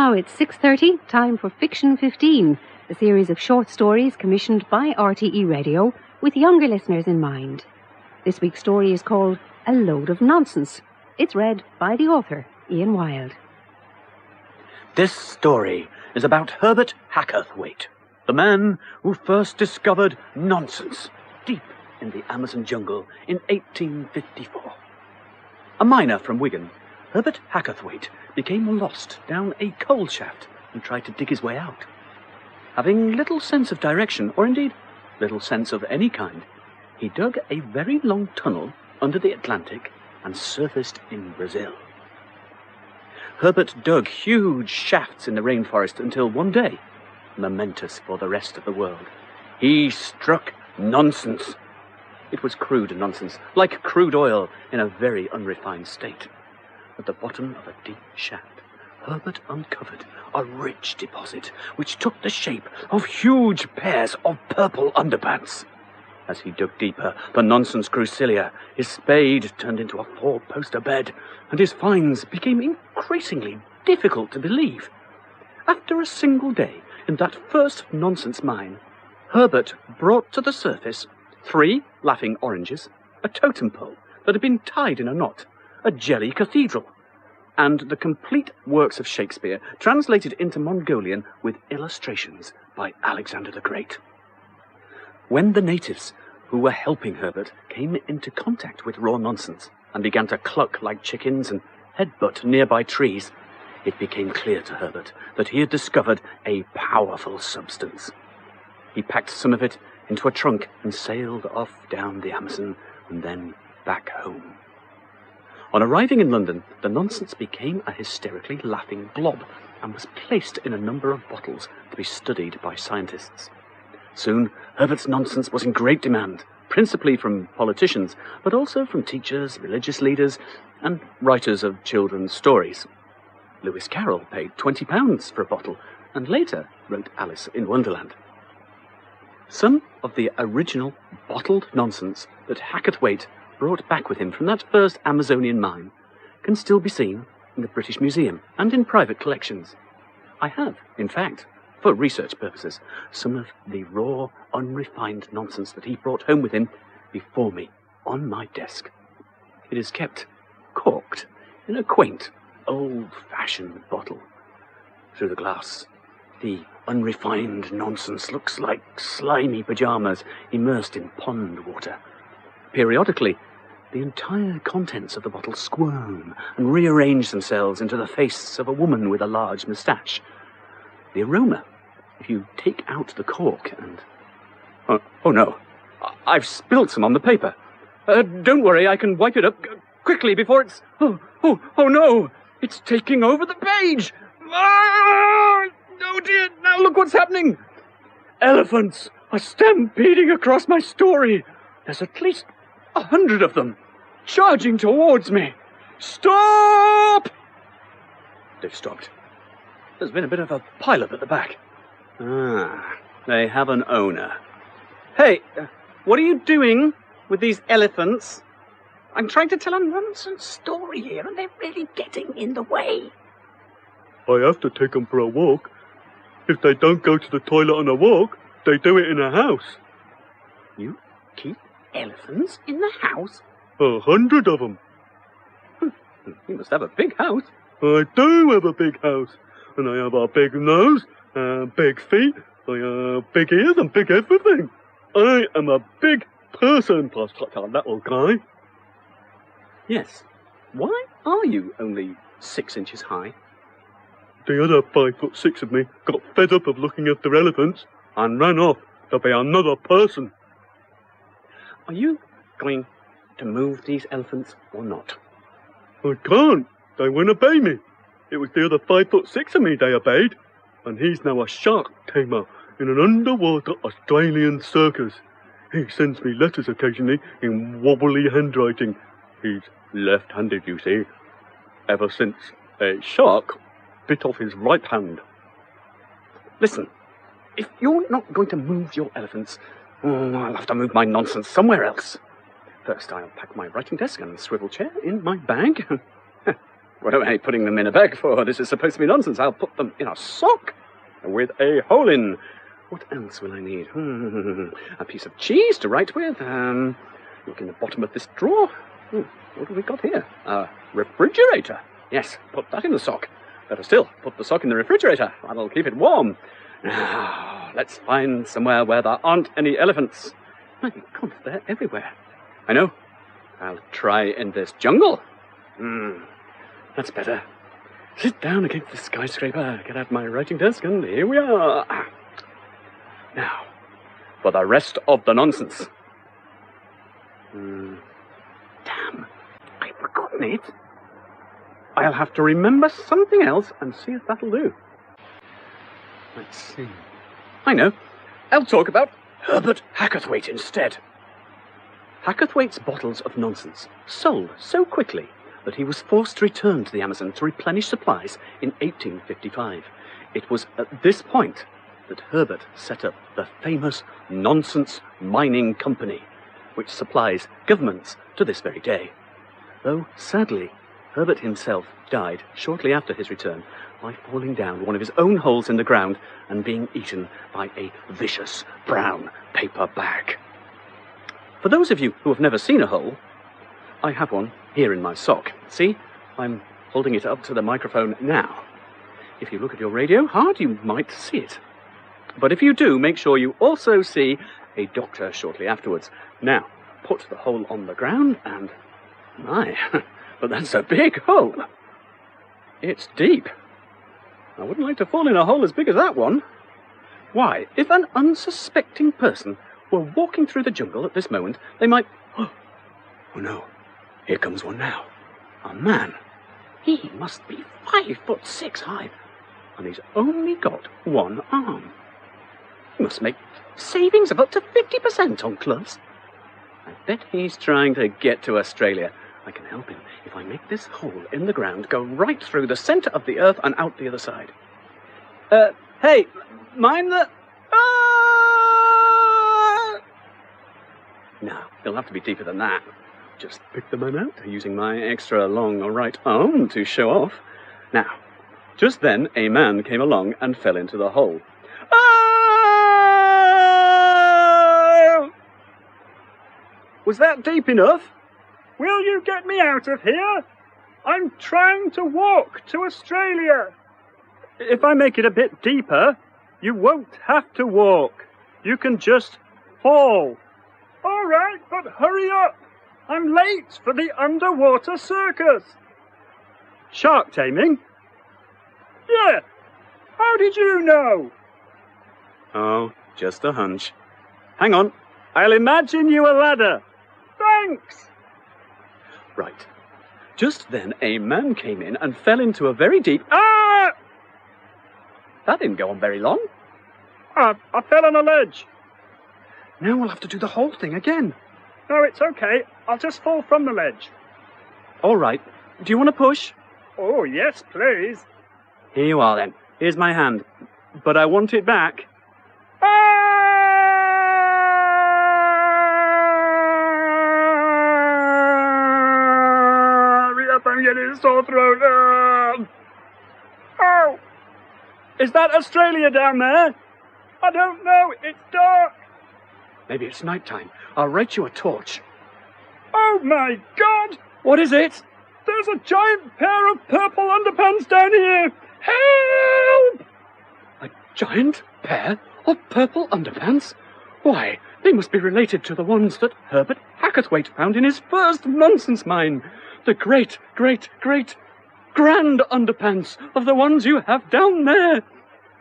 now it's 6:30, time for Fiction 15, a series of short stories commissioned by RTE Radio with younger listeners in mind. This week's story is called A Load of Nonsense. It's read by the author, Ian Wilde. This story is about Herbert Hackerthwaite, the man who first discovered nonsense deep in the Amazon jungle in 1854. A miner from Wigan, Herbert Hackerthwaite became lost down a coal shaft and tried to dig his way out. Having little sense of direction, or indeed little sense of any kind, he dug a very long tunnel under the Atlantic and surfaced in Brazil. Herbert dug huge shafts in the rainforest until one day, momentous for the rest of the world, he struck nonsense. It was crude nonsense, like crude oil in a very unrefined state. At the bottom of a deep shaft, Herbert uncovered a rich deposit which took the shape of huge pairs of purple underpants. As he dug deeper, the nonsense grew sillier. His spade turned into a four-poster bed, and his finds became increasingly difficult to believe. After a single day in that first nonsense mine, Herbert brought to the surface 3 laughing oranges, a totem pole that had been tied in a knot, a jelly cathedral, and the complete works of Shakespeare translated into Mongolian with illustrations by Alexander the Great. When the natives who were helping Herbert came into contact with raw nonsense and began to cluck like chickens and headbutt nearby trees, it became clear to Herbert that he had discovered a powerful substance. He packed some of it into a trunk and sailed off down the Amazon and then back home. On arriving in London, the nonsense became a hysterically laughing blob and was placed in a number of bottles to be studied by scientists. Soon, Herbert's nonsense was in great demand, principally from politicians, but also from teachers, religious leaders, and writers of children's stories. Lewis Carroll paid £20 for a bottle, and later wrote Alice in Wonderland. Some of the original bottled nonsense that Hackerthwaite brought back with him from that first Amazonian mine can still be seen in the British Museum and in private collections. I have, in fact, for research purposes, some of the raw, unrefined nonsense that he brought home with him before me on my desk. It is kept corked in a quaint, old-fashioned bottle. Through the glass, the unrefined nonsense looks like slimy pajamas immersed in pond water. Periodically, the entire contents of the bottle squirm and rearrange themselves into the face of a woman with a large moustache. The aroma, if you take out the cork and... Oh no, I've spilled some on the paper. Don't worry, I can wipe it up quickly before it's... Oh no, it's taking over the page! Oh dear, now look what's happening! Elephants are stampeding across my story. There's at least 100 of them, charging towards me. Stop! They've stopped. There's been a bit of a pile-up at the back. They have an owner. Hey, what are you doing with these elephants? I'm trying to tell a nonsense story here, and they're really getting in the way. I have to take them for a walk. If they don't go to the toilet on a walk, they do it in a house. You keep elephants in the house? 100 of them. You must have a big house. I do have a big house. And I have a big nose, big feet, I have big ears and big everything. I am a big person, plus a little guy. Yes. Why are you only 6 inches high? The other 5'6" of me got fed up of looking after elephants and ran off to be another person. Are you going to move these elephants or not? I can't. They won't obey me. It was the other 5'6" of me they obeyed, and he's now a shark tamer in an underwater Australian circus. He sends me letters occasionally in wobbly handwriting. He's left-handed, you see, ever since a shark bit off his right hand. Listen, if you're not going to move your elephants, I'll have to move my nonsense somewhere else. First, I'll pack my writing desk and swivel chair in my bag. What am I putting them in a bag for? This is supposed to be nonsense. I'll put them in a sock with a hole in. What else will I need? A piece of cheese to write with. Look in the bottom of this drawer. What have we got here? A refrigerator. Yes, put that in the sock. Better still, put the sock in the refrigerator. That'll keep it warm. Now, let's find somewhere where there aren't any elephants. My God, they're everywhere. I know. I'll try in this jungle. That's better. Sit down against the skyscraper, get out my writing desk, and here we are. Now, for the rest of the nonsense. Damn, I've forgotten it. I'll have to remember something else and see if that'll do. Let's see. I know. I'll talk about Herbert Hackathwaite instead. Hackathwaite's bottles of nonsense sold so quickly that he was forced to return to the Amazon to replenish supplies in 1855. It was at this point that Herbert set up the famous Nonsense Mining Company, which supplies governments to this very day. Though, sadly, Herbert himself died shortly after his return by falling down one of his own holes in the ground and being eaten by a vicious brown paper bag. For those of you who have never seen a hole, I have one here in my sock. See? I'm holding it up to the microphone now. If you look at your radio hard, you might see it. But if you do, make sure you also see a doctor shortly afterwards. Now, put the hole on the ground and... My, but that's a big hole. It's deep. I wouldn't like to fall in a hole as big as that one. Why, if an unsuspecting person were walking through the jungle at this moment, they might... Oh no, here comes one now. A man. He must be 5'6" high, and he's only got one arm. He must make savings of up to 50% on clothes. I bet he's trying to get to Australia. I can help him if I make this hole in the ground go right through the centre of the earth and out the other side. Hey, mind the... No, it'll have to be deeper than that. Just pick the man out using my extra long right arm to show off. Now, just then a man came along and fell into the hole. Was that deep enough? Will you get me out of here? I'm trying to walk to Australia. If I make it a bit deeper, you won't have to walk. You can just fall. All right, but hurry up. I'm late for the underwater circus. Shark taming? Yeah. How did you know? Oh, just a hunch. Hang on. I'll imagine you a ladder. Thanks. Right. Just then a man came in and fell into a very deep... That didn't go on very long. I fell on a ledge. Now we'll have to do the whole thing again. No, it's okay. I'll just fall from the ledge. All right. Do you want to push? Oh, yes, please. Here you are, then. Here's my hand. But I want it back. Hurry up, I'm getting a sore throat. Oh! Is that Australia down there? I don't know. It's dark. Maybe it's night time. I'll write you a torch. Oh, my God! What is it? There's a giant pair of purple underpants down here. Help! A giant pair of purple underpants? Why, they must be related to the ones that Herbert Hackathwaite found in his first nonsense mine. The great, great, great, grand underpants of the ones you have down there.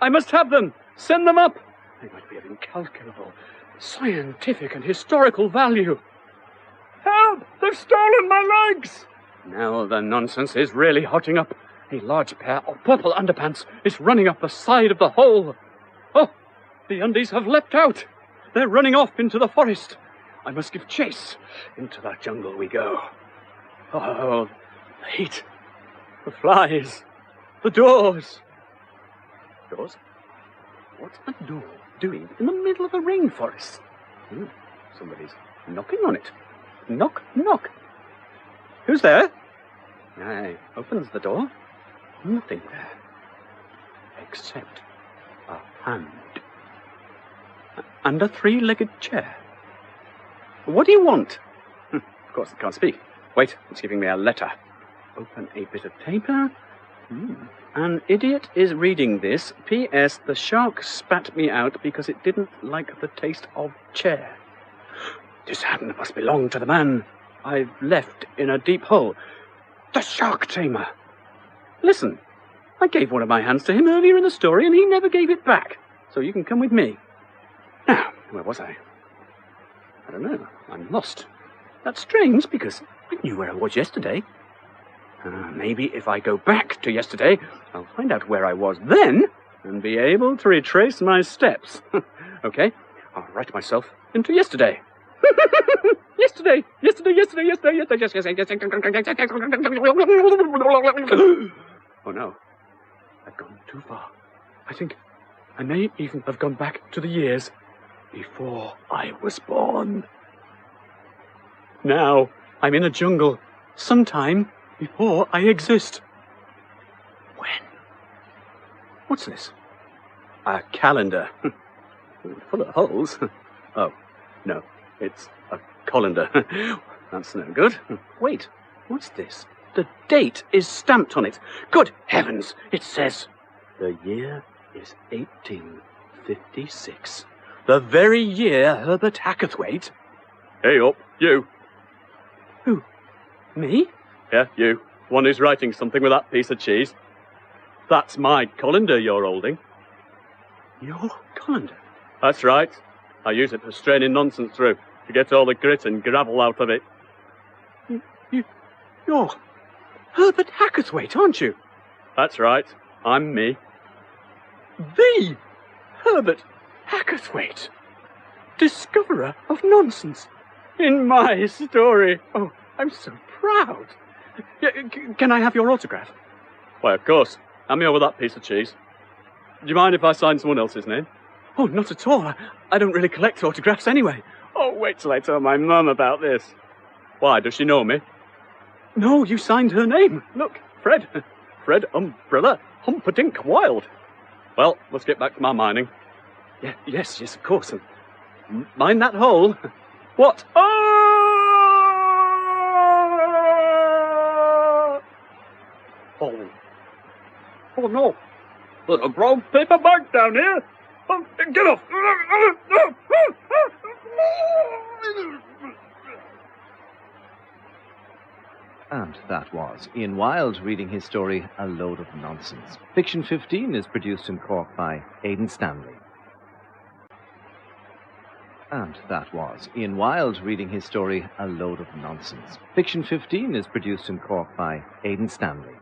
I must have them. Send them up. They might be of incalculable scientific and historical value. Help! They've stolen my legs! Now the nonsense is really hotting up. A large pair of purple underpants is running up the side of the hole. Oh, the undies have leapt out. They're running off into the forest. I must give chase. Into that jungle we go. Oh, the heat. The flies. The doors. Doors? What's a door doing in the middle of the rainforest? Somebody's knocking on it. Knock, knock. Who's there? I opens the door. Nothing there. Except a hand. And a three-legged chair. What do you want? Of course, I can't speak. Wait, it's giving me a letter. Open a bit of paper. An idiot is reading this. P.S. The shark spat me out because it didn't like the taste of chair. This hand must belong to the man I've left in a deep hole. The shark tamer. Listen, I gave one of my hands to him earlier in the story and he never gave it back. So you can come with me. Now, where was I? I don't know. I'm lost. That's strange because I knew where I was yesterday. Maybe if I go back to yesterday, I'll find out where I was then and be able to retrace my steps. Okay, I'll write myself into yesterday. Yesterday. Oh no, I've gone too far. I think I may even have gone back to the years before I was born. Now I'm in a jungle, sometime before I exist. When? What's this? A calendar. Full of holes. Oh, no, it's a colander. That's no good. Wait, what's this? The date is stamped on it. Good heavens, it says the year is 1856. The very year Herbert Hackathwaite... Hey up, you. Who? Me? Yeah, you. One who's writing something with that piece of cheese. That's my colander you're holding. Your colander? That's right. I use it for straining nonsense through, to get all the grit and gravel out of it. You're Herbert Hackathwaite, aren't you? That's right. I'm me. The Herbert Hackathwaite, discoverer of nonsense. In my story. Oh, I'm so proud. Can I have your autograph? Why, of course. Hand me over that piece of cheese. Do you mind if I sign someone else's name? Oh, not at all. I don't really collect autographs anyway. Oh, wait till I tell my mum about this. Why, does she know me? No, you signed her name. Look, Fred. Fred Umbrella Humperdinck Wild. Well, let's get back to my mining. Yeah, yes, of course. Mine that hole. What? Oh! Oh no! There's a brown paper bag down here! Get off! And that was Ian Wilde reading his story, A Load of Nonsense. Fiction 15 is produced in Cork by Aidan Stanley. And that was Ian Wilde reading his story, A Load of Nonsense. Fiction 15 is produced in Cork by Aidan Stanley.